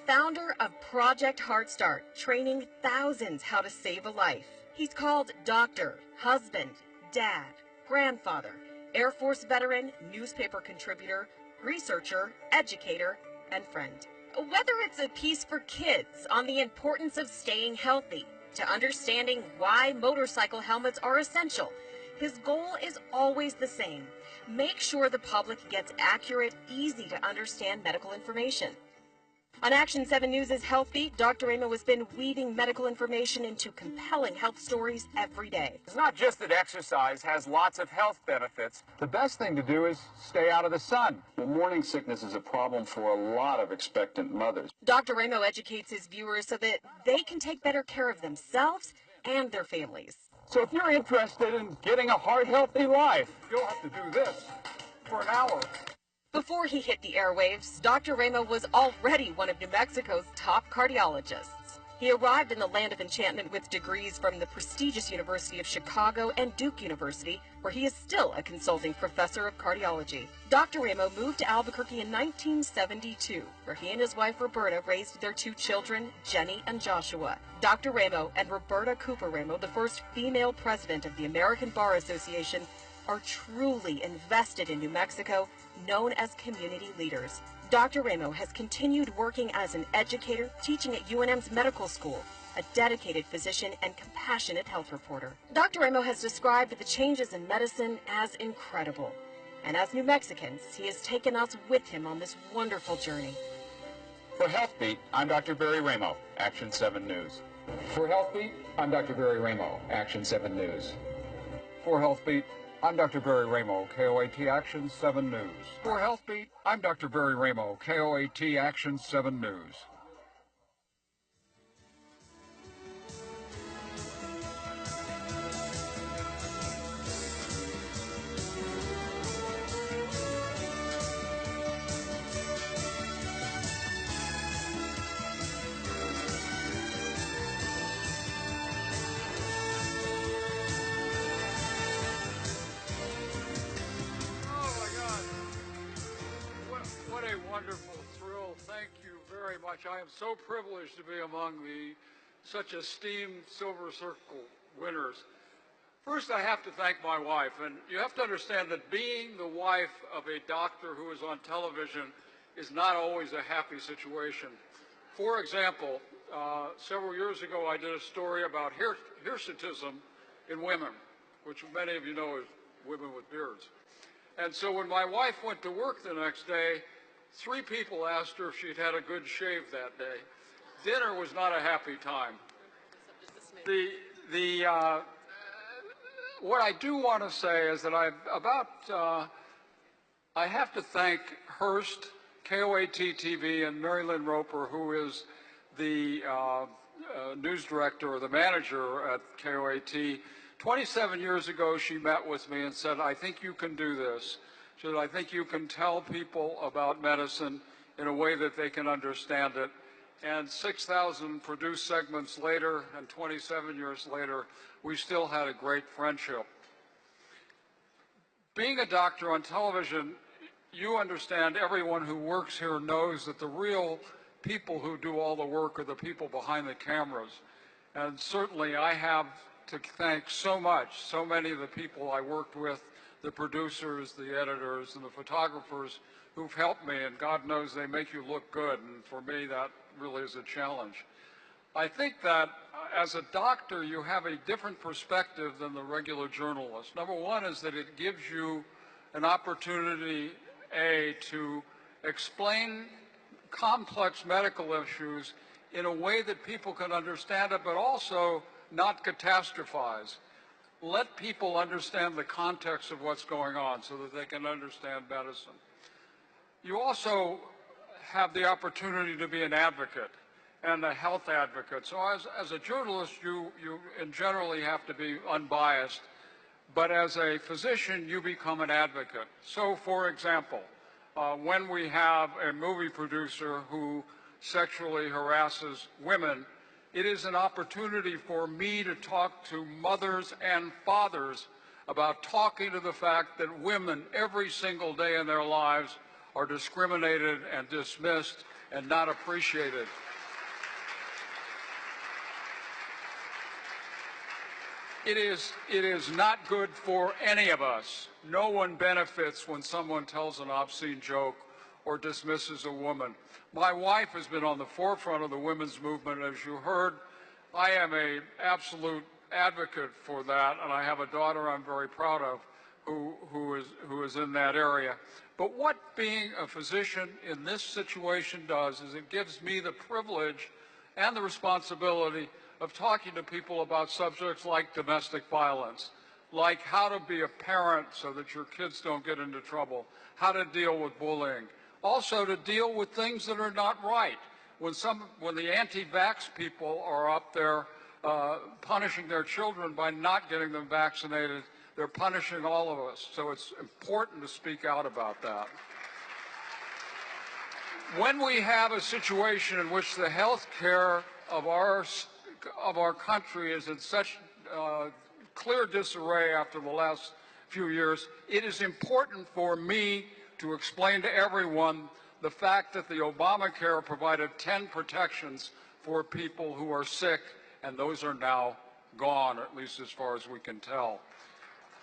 Founder of Project Heart Start, training thousands how to save a life. He's called doctor, husband, dad, grandfather, Air Force veteran, newspaper contributor, researcher, educator, and friend. Whether it's a piece for kids on the importance of staying healthy, to understanding why motorcycle helmets are essential, his goal is always the same: make sure the public gets accurate, easy to understand medical information. On Action 7 News' Health Beat, Dr. Ramo has been weaving medical information into compelling health stories every day. It's not just that exercise has lots of health benefits. The best thing to do is stay out of the sun. Well, morning sickness is a problem for a lot of expectant mothers. Dr. Ramo educates his viewers so that they can take better care of themselves and their families. So if you're interested in getting a heart-healthy life, you'll have to do this for an hour. Before he hit the airwaves, Dr. Ramo was already one of New Mexico's top cardiologists. He arrived in the land of enchantment with degrees from the prestigious University of Chicago and Duke University, where he is still a consulting professor of cardiology. Dr. Ramo moved to Albuquerque in 1972, where he and his wife Roberta raised their two children, Jenny and Joshua. Dr. Ramo and Roberta Cooper Ramo, the first female president of the American Bar Association, are truly invested in New Mexico, known as community leaders. Dr. Ramo has continued working as an educator, teaching at UNM's medical school, a dedicated physician and compassionate health reporter. Dr. Ramo has described the changes in medicine as incredible. And as New Mexicans, he has taken us with him on this wonderful journey. For Health Beat, I'm Dr. Barry Ramo, Action 7 News. For Health Beat, I'm Dr. Barry Ramo, Action 7 News. For Health Beat, I'm Dr. Barry Ramo, KOAT Action 7 News. For Health Beat, I'm Dr. Barry Ramo, KOAT Action 7 News. Wonderful thrill. Thank you very much. I am so privileged to be among such esteemed Silver Circle winners. First, I have to thank my wife, and you have to understand that being the wife of a doctor who is on television is not always a happy situation. For example, several years ago, I did a story about hirsutism in women, which many of you know is women with beards. And so when my wife went to work the next day, 3 people asked her if she'd had a good shave that day. Dinner was not a happy time. What I do want to say is that I have to thank Hearst, KOAT TV, and Mary Lynn Roper, who is the news director or the manager at KOAT. 27 years ago, she met with me and said, "I think you can do this." She said, "I think you can tell people about medicine in a way that they can understand it." And 6,000 produced segments later and 27 years later, we still had a great friendship. Being a doctor on television, you understand, everyone who works here knows that the real people who do all the work are the people behind the cameras. And certainly I have to thank so many of the people I worked with, the producers, the editors, and the photographers who've helped me, and God knows they make you look good, and for me that really is a challenge. I think that as a doctor you have a different perspective than the regular journalist. Number one is that it gives you an opportunity, to explain complex medical issues in a way that people can understand it, but also not catastrophize. Let people understand the context of what's going on so that they can understand medicine. You also have the opportunity to be an advocate and a health advocate. So as a journalist, you generally have to be unbiased, but as a physician, you become an advocate. So for example, when we have a movie producer who sexually harasses women, it is an opportunity for me to talk to mothers and fathers about talking to the fact that women every single day in their lives are discriminated and dismissed and not appreciated. It is not good for any of us. No one benefits when someone tells an obscene joke or dismisses a woman. My wife has been on the forefront of the women's movement. As you heard, I am an absolute advocate for that, and I have a daughter I'm very proud of who is in that area. But what being a physician in this situation does is it gives me the privilege and the responsibility of talking to people about subjects like domestic violence, like how to be a parent so that your kids don't get into trouble, how to deal with bullying, also to deal with things that are not right. When the anti-vax people are up there punishing their children by not getting them vaccinated, they're punishing all of us. So it's important to speak out about that. When we have a situation in which the health care of our country is in such clear disarray after the last few years, it is important for me to explain to everyone the fact that the Obamacare provided 10 protections for people who are sick, and those are now gone, at least as far as we can tell.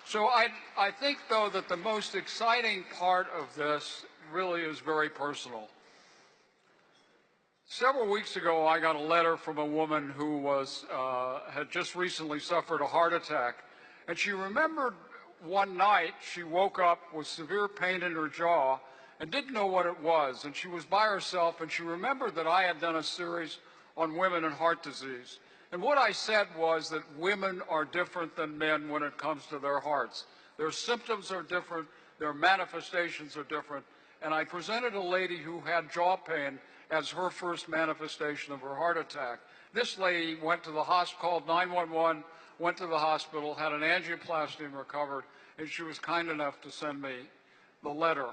So I think, though, that the most exciting part of this really is very personal. Several weeks ago, I got a letter from a woman who had just recently suffered a heart attack, and she remembered one night she woke up with severe pain in her jaw and didn't know what it was, and she was by herself, and she remembered that I had done a series on women and heart disease. And what I said was that women are different than men when it comes to their hearts. Their symptoms are different, their manifestations are different, and I presented a lady who had jaw pain as her first manifestation of her heart attack. This lady went to the hospital, called 911, went to the hospital, had an angioplasty and recovered, and she was kind enough to send me the letter.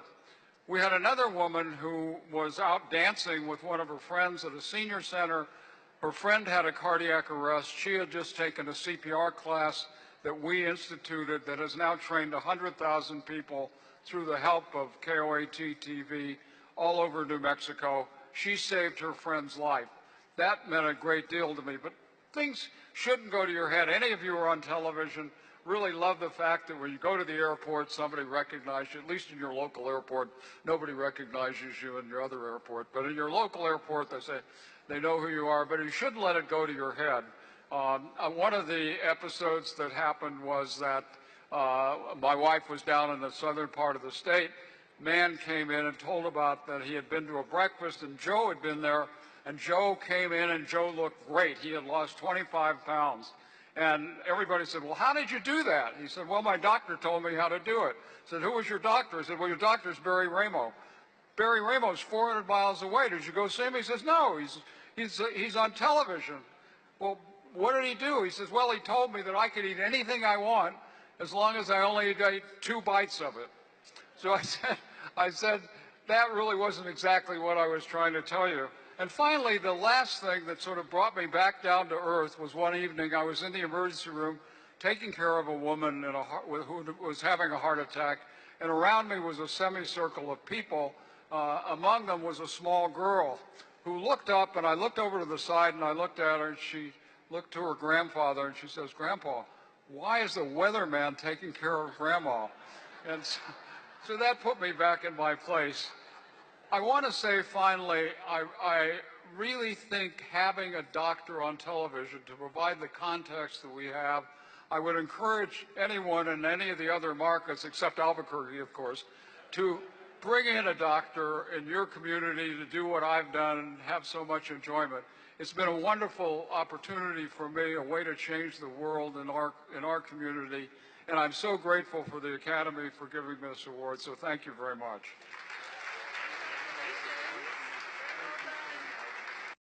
We had another woman who was out dancing with one of her friends at a senior center. Her friend had a cardiac arrest. She had just taken a CPR class that we instituted that has now trained 100,000 people through the help of KOAT TV all over New Mexico. She saved her friend's life. That meant a great deal to me. But things shouldn't go to your head. Any of you who are on television really love the fact that when you go to the airport, somebody recognizes you. At least in your local airport, nobody recognizes you in your other airport. But in your local airport, they say they know who you are. But you shouldn't let it go to your head. One of the episodes that happened was that my wife was down in the southern part of the state. Man came in and told about that he had been to a breakfast and Joe had been there, and Joe came in and Joe looked great. He had lost 25 pounds. And everybody said, well, how did you do that? He said, well, my doctor told me how to do it. I said, who was your doctor? He said, well, your doctor's Barry Ramo. Barry Ramo's 400 miles away. Did you go see him? He says, no, he's on television. Well, what did he do? He says, well, he told me that I could eat anything I want as long as I only ate 2 bites of it. So I said, that really wasn't exactly what I was trying to tell you. And finally, the last thing that sort of brought me back down to earth was one evening I was in the emergency room taking care of a woman who was having a heart attack, and around me was a semicircle of people. Among them was a small girl who looked up, and I looked over to the side, and I looked at her, and she looked to her grandfather, and she says, Grandpa, why is the weatherman taking care of Grandma? And so that put me back in my place. I want to say finally, I really think having a doctor on television to provide the context that we have, I would encourage anyone in any of the other markets, except Albuquerque, of course, to bring in a doctor in your community to do what I've done and have so much enjoyment. It's been a wonderful opportunity for me, a way to change the world in our community. And I'm so grateful for the Academy for giving me this award, so thank you very much.